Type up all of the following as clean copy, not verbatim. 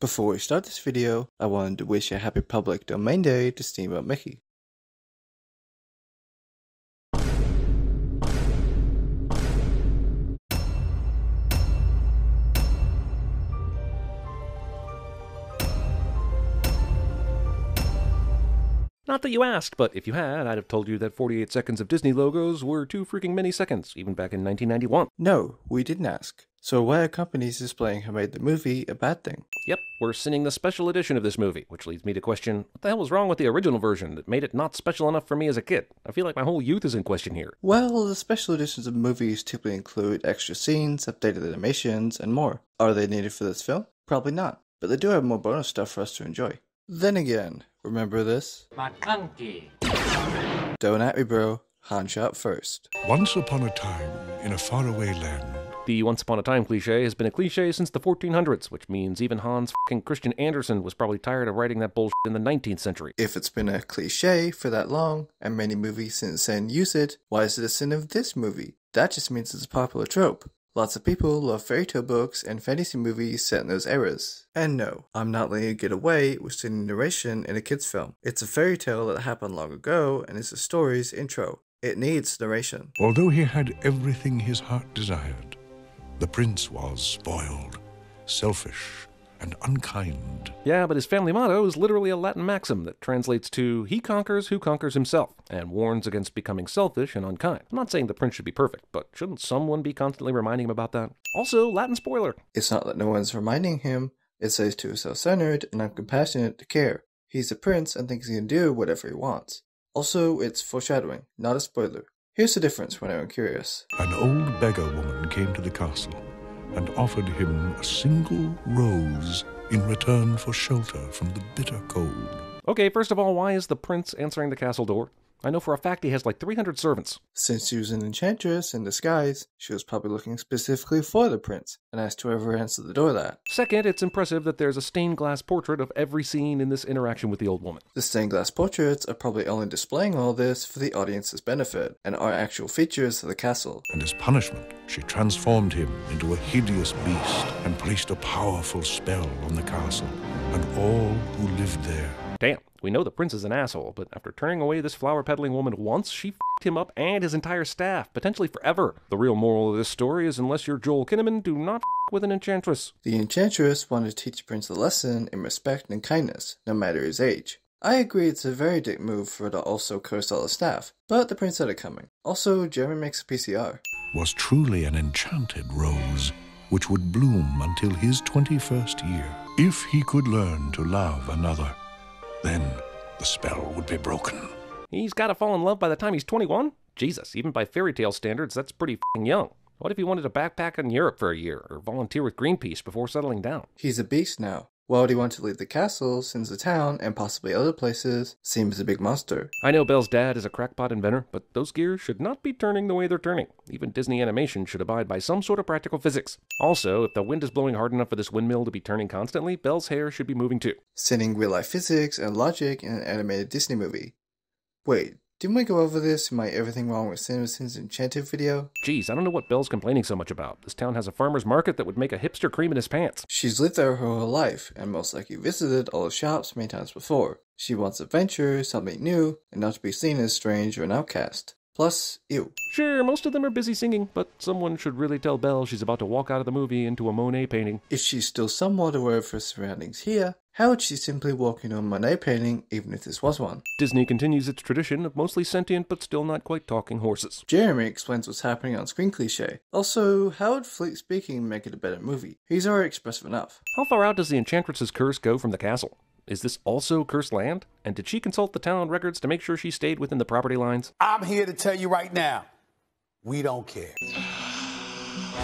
Before we start this video, I wanted to wish a happy public domain day to Steamboat Mickey. Not that you asked, but if you had, I'd have told you that 48 seconds of Disney logos were too freaking many seconds, even back in 1991. No, we didn't ask. So why are companies displaying who made the movie a bad thing? Yep, we're sending the special edition of this movie, which leads me to question, what the hell was wrong with the original version that made it not special enough for me as a kid? I feel like my whole youth is in question here. Well, the special editions of movies typically include extra scenes, updated animations, and more. Are they needed for this film? Probably not, but they do have more bonus stuff for us to enjoy. Then again, remember this? McClunky. Don't at me, bro. Han shot first. Once upon a time, in a faraway land. The once upon a time cliche has been a cliche since the 1400s, which means even Hans f***ing Christian Andersen was probably tired of writing that bullshit in the 19th century. If it's been a cliche for that long, and many movies since then use it, why is it a sin of this movie? That just means it's a popular trope. Lots of people love fairy tale books and fantasy movies set in those eras. And no, I'm not letting it get away with sitting narration in a kid's film. It's a fairy tale that happened long ago, and it's the story's intro. It needs narration. Although he had everything his heart desired, the prince was spoiled, selfish, and unkind. Yeah, but his family motto is literally a Latin maxim that translates to, he conquers who conquers himself, and warns against becoming selfish and unkind. I'm not saying the prince should be perfect, but shouldn't someone be constantly reminding him about that? Also, Latin spoiler. It's not that no one's reminding him, it says too self-centered and uncompassionate to care. He's a prince and thinks he can do whatever he wants. Also, it's foreshadowing, not a spoiler. Here's the difference for anyone curious. An old beggar woman came to the castle and offered him a single rose in return for shelter from the bitter cold. Okay, first of all, why is the prince answering the castle door? I know for a fact he has like 300 servants. Since she was an enchantress in disguise, she was probably looking specifically for the prince, and asked whoever answered the door that. Second, it's impressive that there's a stained glass portrait of every scene in this interaction with the old woman. The stained glass portraits are probably only displaying all this for the audience's benefit, and are actual features of the castle. And as punishment, she transformed him into a hideous beast and placed a powerful spell on the castle and all who lived there. Damn, we know the prince is an asshole, but after turning away this flower-peddling woman once, she f***ed him up and his entire staff, potentially forever. The real moral of this story is unless you're Joel Kinnaman, do not f*** with an enchantress. The enchantress wanted to teach the prince a lesson in respect and kindness, no matter his age. I agree it's a very dick move for her to also curse all the staff, but the prince had it coming. Also, Jeremy makes a PCR. Was truly an enchanted rose, which would bloom until his 21st year. If he could learn to love another, then the spell would be broken. He's gotta fall in love by the time he's 21? Jesus, even by fairy tale standards, that's pretty f***ing young. What if he wanted to backpack in Europe for a year, or volunteer with Greenpeace before settling down? He's a beast now. Why would he want to leave the castle, since the town, and possibly other places, seems a big monster? I know Belle's dad is a crackpot inventor, but those gears should not be turning the way they're turning. Even Disney animation should abide by some sort of practical physics. Also, if the wind is blowing hard enough for this windmill to be turning constantly, Belle's hair should be moving too. Sending real-life physics and logic in an animated Disney movie. Wait, didn't we go over this in my Everything Wrong with CinemaSins Enchanted video? Geez, I don't know what Belle's complaining so much about. This town has a farmer's market that would make a hipster cream in his pants. She's lived there her whole life, and most likely visited all the shops many times before. She wants adventure, something new, and not to be seen as strange or an outcast. Plus, ew. Sure, most of them are busy singing, but someone should really tell Belle she's about to walk out of the movie into a Monet painting. If she's still somewhat aware of her surroundings here, how would she simply walk into a Monet painting even if this was one? Disney continues its tradition of mostly sentient but still not quite talking horses. Jeremy explains what's happening on screen cliche. Also, how would Fleet speaking make it a better movie? He's already expressive enough. How far out does the Enchantress's curse go from the castle? Is this also cursed land? And did she consult the town records to make sure she stayed within the property lines? I'm here to tell you right now, we don't care.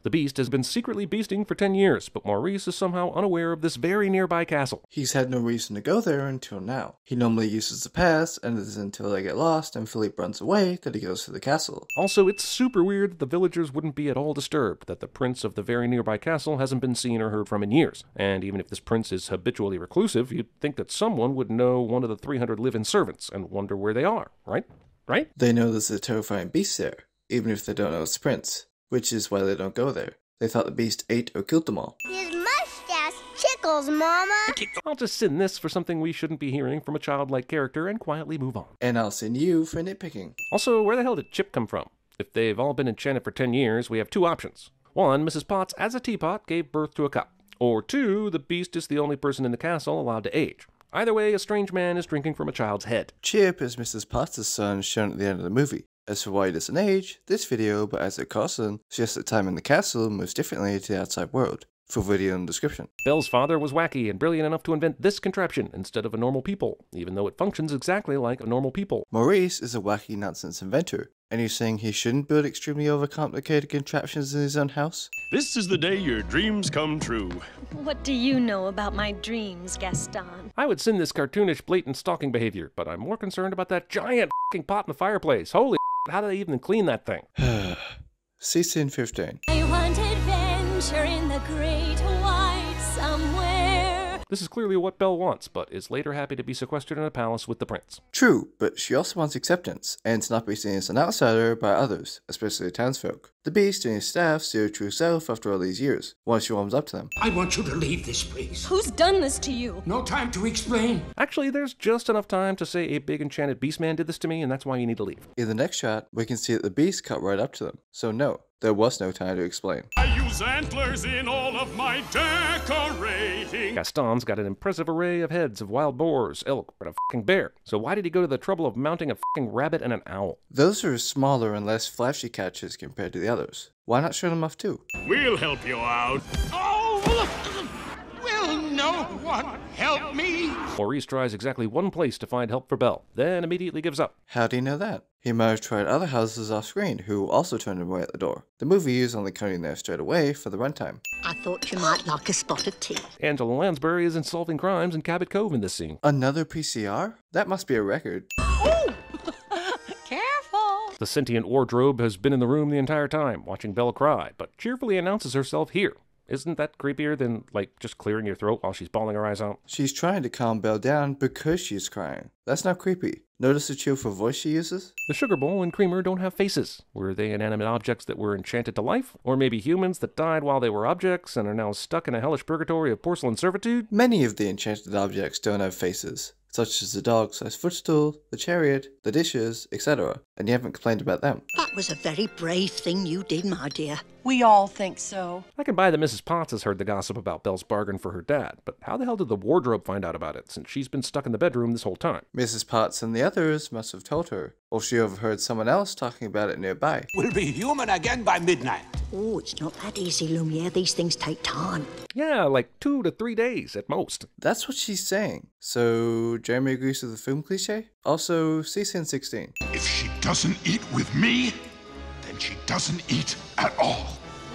The Beast has been secretly beasting for 10 years, but Maurice is somehow unaware of this very nearby castle. He's had no reason to go there until now. He normally uses the pass, and it is until they get lost and Philippe runs away that he goes to the castle. Also, it's super weird that the villagers wouldn't be at all disturbed that the prince of the very nearby castle hasn't been seen or heard from in years. And even if this prince is habitually reclusive, you'd think that someone would know one of the 300 live-in servants and wonder where they are, right? Right? They know there's a terrifying beast there, even if they don't know it's the prince. Which is why they don't go there. They thought the beast ate or killed them all. His mustache Chickles, Mama! I'll just sin this for something we shouldn't be hearing from a childlike character and quietly move on. And I'll sin you for nitpicking. Also, where the hell did Chip come from? If they've all been enchanted for 10 years, we have two options. 1, Mrs. Potts, as a teapot, gave birth to a cup. Or 2, the beast is the only person in the castle allowed to age. Either way, a strange man is drinking from a child's head. Chip is Mrs. Potts' son shown at the end of the movie. As for why he doesn't age, this video, but as a cousin, suggests that time in the castle moves differently to the outside world. Full video and description. Belle's father was wacky and brilliant enough to invent this contraption instead of a normal people, even though it functions exactly like a normal people. Maurice is a wacky nonsense inventor, and you're saying he shouldn't build extremely overcomplicated contraptions in his own house? This is the day your dreams come true. What do you know about my dreams, Gaston? I would sin this cartoonish, blatant stalking behavior, but I'm more concerned about that giant f***ing pot in the fireplace. Holy how do they even clean that thing? See Sin 15. I want adventure in the great white somewhere. This is clearly what Belle wants, but is later happy to be sequestered in a palace with the prince. True, but she also wants acceptance, and to not be seen as an outsider by others, especially the townsfolk. The Beast and his staff see her true self after all these years, once she warms up to them. I want you to leave this place. Who's done this to you? No time to explain. Actually, there's just enough time to say a big enchanted beast man did this to me, and that's why you need to leave. In the next shot, we can see that the Beast cut right up to them, so no, there was no time to explain. I use antlers in all of my decorating. Gaston's got an impressive array of heads of wild boars, elk, and a f***ing bear. So why did he go to the trouble of mounting a f***ing rabbit and an owl? Those are smaller and less flashy catches compared to the others. Why not show them off too? We'll help you out. Oh! Will no one help me? Maurice tries exactly one place to find help for Belle, then immediately gives up. How do you know that? He might have tried other houses off screen who also turned him away at the door. The movie is only coming there straight away for the runtime. I thought you might like a spot of tea. Angela Lansbury isn't solving crimes in Cabot Cove in this scene. Another PCR? That must be a record. Careful! The sentient wardrobe has been in the room the entire time, watching Belle cry, but cheerfully announces herself here. Isn't that creepier than, like, just clearing your throat while she's bawling her eyes out? She's trying to calm Belle down because she's crying. That's not creepy. Notice the cheerful voice she uses? The sugar bowl and creamer don't have faces. Were they inanimate objects that were enchanted to life? Or maybe humans that died while they were objects and are now stuck in a hellish purgatory of porcelain servitude? Many of the enchanted objects don't have faces, such as the dog-sized footstool, the chariot, the dishes, etc. And you haven't complained about them. That was a very brave thing you did, my dear. We all think so. I can buy that Mrs. Potts has heard the gossip about Belle's bargain for her dad, but how the hell did the wardrobe find out about it, since she's been stuck in the bedroom this whole time? Mrs. Potts and the others must have told her, or she overheard someone else talking about it nearby. We'll be human again by midnight. Oh, it's not that easy, Lumiere. These things take time. Yeah, like 2 to 3 days at most. That's what she's saying. So, Jeremy agrees with the film cliche? Also, see Sin 16. If she doesn't eat with me, then she doesn't eat at all.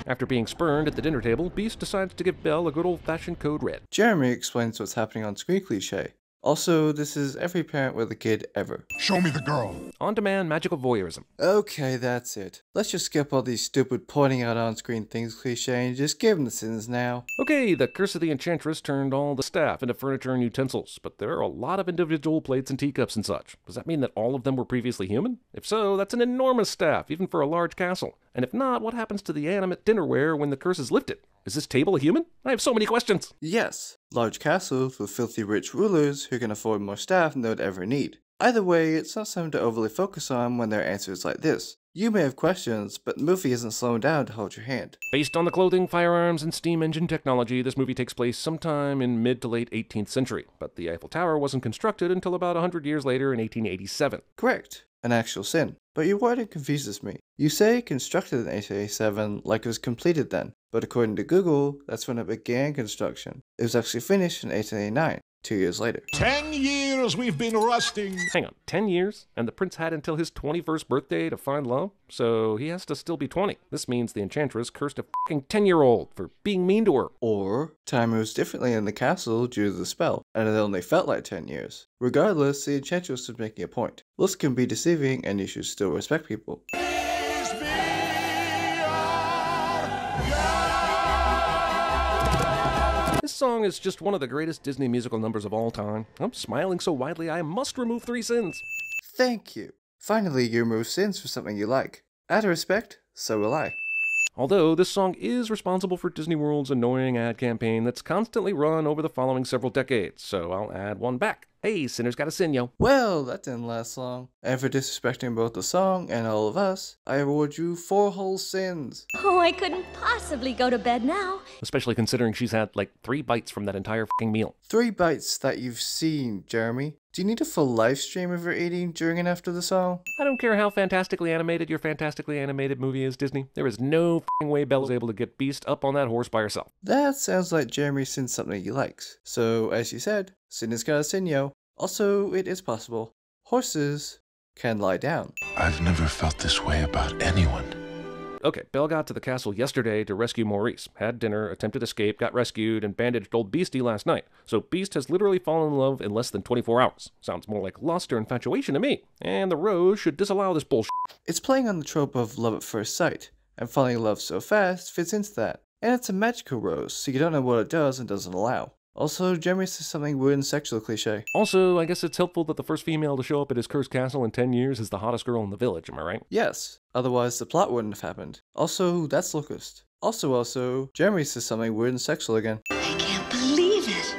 After being spurned at the dinner table, Beast decides to give Belle a good old-fashioned code red. Jeremy explains what's happening on screen cliche. Also, this is every parent with a kid ever. Show me the girl. On-demand magical voyeurism. Okay, that's it. Let's just skip all these stupid pointing out on-screen things cliche and just give them the sins now. Okay, the Curse of the Enchantress turned all the staff into furniture and utensils, but there are a lot of individual plates and teacups and such. Does that mean that all of them were previously human? If so, that's an enormous staff, even for a large castle. And if not, what happens to the animate dinnerware when the curse is lifted? Is this table a human? I have so many questions. Yes, large castles with filthy rich rulers who can afford more staff than they would ever need. Either way, it's not something to overly focus on when there are answers like this. You may have questions, but the movie isn't slowing down to hold your hand. Based on the clothing, firearms, and steam engine technology, this movie takes place sometime in mid to late 18th century, but the Eiffel Tower wasn't constructed until about 100 years later in 1887. Correct. An actual sin. But your wording confuses me. You say constructed in 1887 like it was completed then, but according to Google, that's when it began construction. It was actually finished in 1889, 2 years later. 10 years we've been rusting. Hang on, 10 years? And the prince had until his 21st birthday to find love? So he has to still be 20. This means the enchantress cursed a fucking 10-year-old for being mean to her. Or, time moves differently in the castle due to the spell, and it only felt like 10 years. Regardless, the enchantress was making a point. Looks can be deceiving, and you should still respect people. This song is just one of the greatest Disney musical numbers of all time. I'm smiling so widely I must remove 3 sins. Thank you. Finally, you remove sins for something you like. Out of respect, so will I. Although this song is responsible for Disney World's annoying ad campaign that's constantly run over the following several decades, so I'll add one back. Hey, sinners gotta sin, yo. Well, that didn't last long. And for disrespecting both the song and all of us, I award you 4 whole sins. Oh, I couldn't possibly go to bed now. Especially considering she's had like 3 bites from that entire f***ing meal. 3 bites that you've seen, Jeremy. Do you need a full live stream of her eating during and after the song? I don't care how fantastically animated your fantastically animated movie is, Disney. There is no f***ing way Belle's able to get Beast up on that horse by herself. That sounds like Jeremy sins something he likes. So, as you said, sin is gotta sin, yo. Also, it is possible. Horses can lie down. I've never felt this way about anyone. Okay, Belle got to the castle yesterday to rescue Maurice, had dinner, attempted escape, got rescued, and bandaged old Beastie last night. So Beast has literally fallen in love in less than 24 hours. Sounds more like lust or infatuation to me. And the Rose should disallow this bullshit. It's playing on the trope of love at first sight, and falling in love so fast fits into that. And it's a magical rose, so you don't know what it does and doesn't allow. Also, Jeremy says something weird and sexual cliche. Also, I guess it's helpful that the first female to show up at his cursed castle in 10 years is the hottest girl in the village, am I right? Yes, otherwise the plot wouldn't have happened. Also, that's Locust. Also, Jeremy says something weird and sexual again. I can't believe it.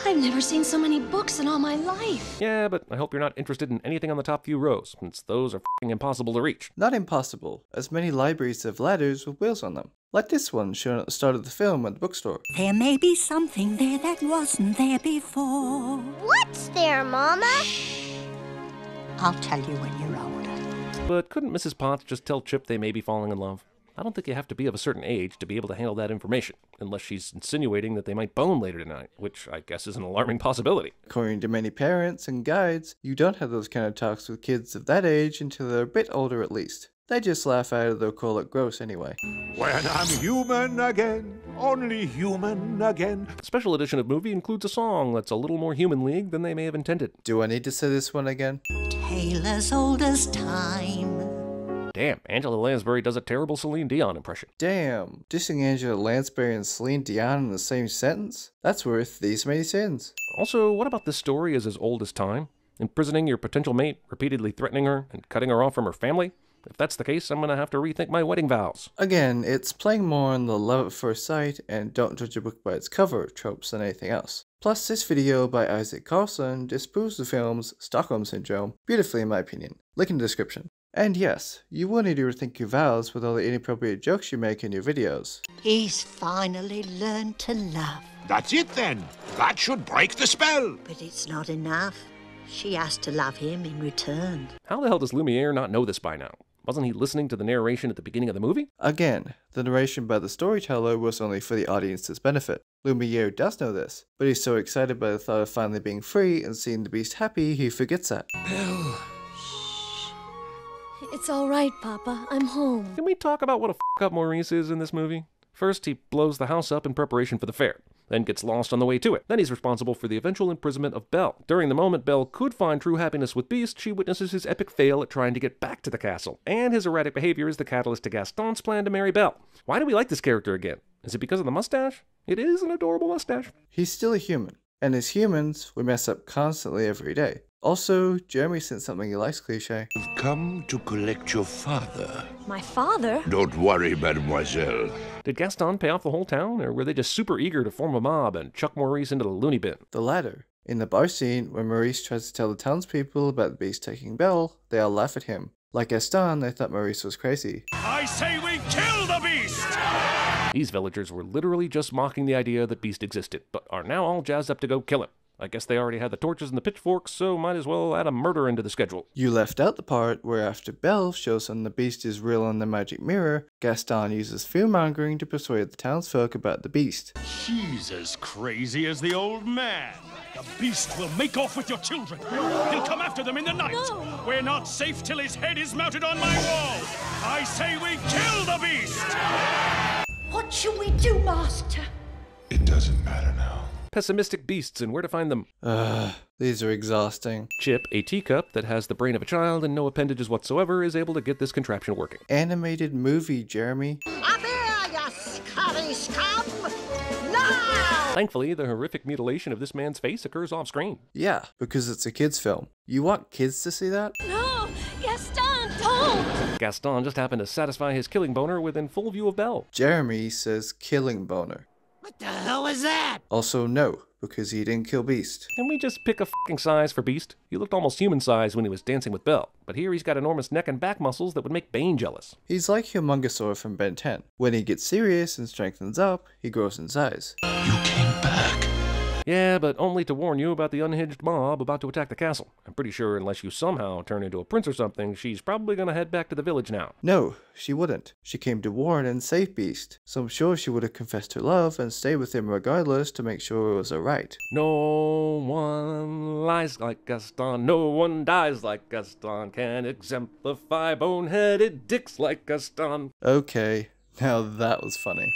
I've never seen so many books in all my life. Yeah, but I hope you're not interested in anything on the top few rows, since those are f***ing impossible to reach. Not impossible, as many libraries have ladders with wheels on them. Like this one shown at the start of the film at the bookstore. There may be something there that wasn't there before. What's there, Mama? I'll tell you when you're older. But couldn't Mrs. Potts just tell Chip they may be falling in love? I don't think you have to be of a certain age to be able to handle that information, unless she's insinuating that they might bone later tonight, which I guess is an alarming possibility. According to many parents and guides, you don't have those kind of talks with kids of that age until they're a bit older at least. They just laugh at it or call it gross anyway. When I'm human again, only human again. The special edition of movie includes a song that's a little more Human League than they may have intended. Do I need to say this one again? Tale as old as time. Damn, Angela Lansbury does a terrible Celine Dion impression. Damn, dissing Angela Lansbury and Celine Dion in the same sentence? That's worth these many sins. Also, what about this story is as old as time? Imprisoning your potential mate, repeatedly threatening her, and cutting her off from her family? If that's the case, I'm gonna have to rethink my wedding vows. Again, it's playing more on the love at first sight and don't judge a book by its cover tropes than anything else. Plus, this video by Isaac Carlson disproves the film's Stockholm Syndrome beautifully in my opinion. Link in the description. And yes, you will need to rethink your vows with all the inappropriate jokes you make in your videos. He's finally learned to love. That's it then. That should break the spell. But it's not enough. She has to love him in return. How the hell does Lumiere not know this by now? Wasn't he listening to the narration at the beginning of the movie? Again, the narration by the storyteller was only for the audience's benefit. Lumiere does know this, but he's so excited by the thought of finally being free and seeing the Beast happy, he forgets that. Shh. It's all right, Papa. I'm home. Can we talk about what a f*** up Maurice is in this movie? First, he blows the house up in preparation for the fair, then gets lost on the way to it. Then he's responsible for the eventual imprisonment of Belle. During the moment Belle could find true happiness with Beast, she witnesses his epic fail at trying to get back to the castle. And his erratic behavior is the catalyst to Gaston's plan to marry Belle. Why do we like this character again? Is it because of the mustache? It is an adorable mustache. He's still a human, and as humans, we mess up constantly every day. Also, Jeremy sent something he likes cliche. I've come to collect your father. My father? Don't worry, mademoiselle. Did Gaston pay off the whole town, or were they just super eager to form a mob and chuck Maurice into the loony bin? The latter. In the bar scene, when Maurice tries to tell the townspeople about the Beast taking Belle, they all laugh at him. Like Gaston, they thought Maurice was crazy. I say we kill the Beast! These villagers were literally just mocking the idea that Beast existed, but are now all jazzed up to go kill him. I guess they already had the torches and the pitchforks, so might as well add a murder into the schedule. You left out the part where after Belle shows them the Beast is real in the magic mirror, Gaston uses fear-mongering to persuade the townsfolk about the Beast. She's as crazy as the old man. The Beast will make off with your children. He'll come after them in the night. No. We're not safe till his head is mounted on my wall. I say we kill the Beast! What shall we do, Master? It doesn't matter now. Pessimistic beasts and where to find them. These are exhausting. Chip, a teacup that has the brain of a child and no appendages whatsoever, is able to get this contraption working. Animated movie, Jeremy. Up here, you scurry scum! Now! Thankfully, the horrific mutilation of this man's face occurs off screen. Yeah, because it's a kid's film. You want kids to see that? No! Gaston, don't! No! Gaston just happened to satisfy his killing boner within full view of Belle. Jeremy says killing boner. What the hell was that? Also no, because he didn't kill Beast. Can we just pick a fucking size for Beast? He looked almost human-sized when he was dancing with Belle, but here he's got enormous neck and back muscles that would make Bane jealous. He's like Humongosaur from Ben 10. When he gets serious and strengthens up, he grows in size. You came back. Yeah, but only to warn you about the unhinged mob about to attack the castle. I'm pretty sure unless you somehow turn into a prince or something, she's probably gonna head back to the village now. No, she wouldn't. She came to warn and save Beast, so I'm sure she would have confessed her love and stayed with him regardless to make sure it was alright. No one lies like Gaston, no one dies like Gaston, can exemplify boneheaded dicks like Gaston. Okay, now that was funny.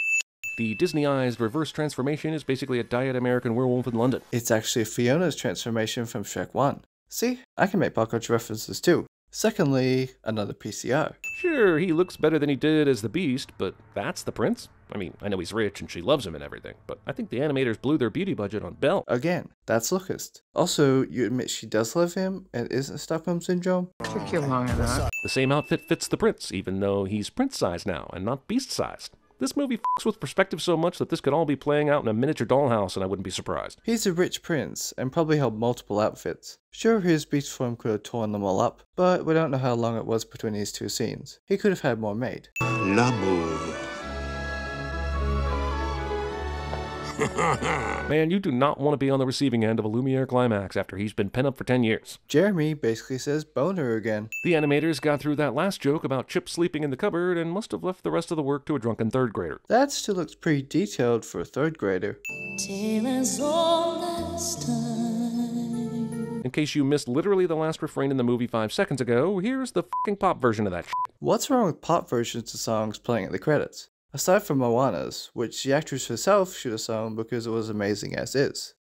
The Disneyized reverse transformation is basically a diet American werewolf in London. It's actually Fiona's transformation from Shrek 1. See, I can make pop culture references too. Secondly, another PCR. Sure, he looks better than he did as the Beast, but that's the prince? I mean, I know he's rich and she loves him and everything, but I think the animators blew their beauty budget on Belle. Again, that's Locust. Also, you admit she does love him and isn't Stockholm Syndrome? Took you long enough. The same outfit fits the prince, even though he's prince-sized now and not beast-sized. This movie fucks with perspective so much that this could all be playing out in a miniature dollhouse and I wouldn't be surprised. He's a rich prince and probably held multiple outfits. Sure, his beast form could have torn them all up, but we don't know how long it was between these two scenes. He could have had more made. L'amour. Man, you do not want to be on the receiving end of a Lumiere climax after he's been pent up for 10 years. Jeremy basically says boner again. The animators got through that last joke about Chip sleeping in the cupboard and must have left the rest of the work to a drunken third grader. That still looks pretty detailed for a third grader. In case you missed literally the last refrain in the movie 5 seconds ago, here's the fucking pop version of that shit. What's wrong with pop versions of songs playing at the credits? Aside from Moana's, which the actress herself should have sung because it was amazing as is.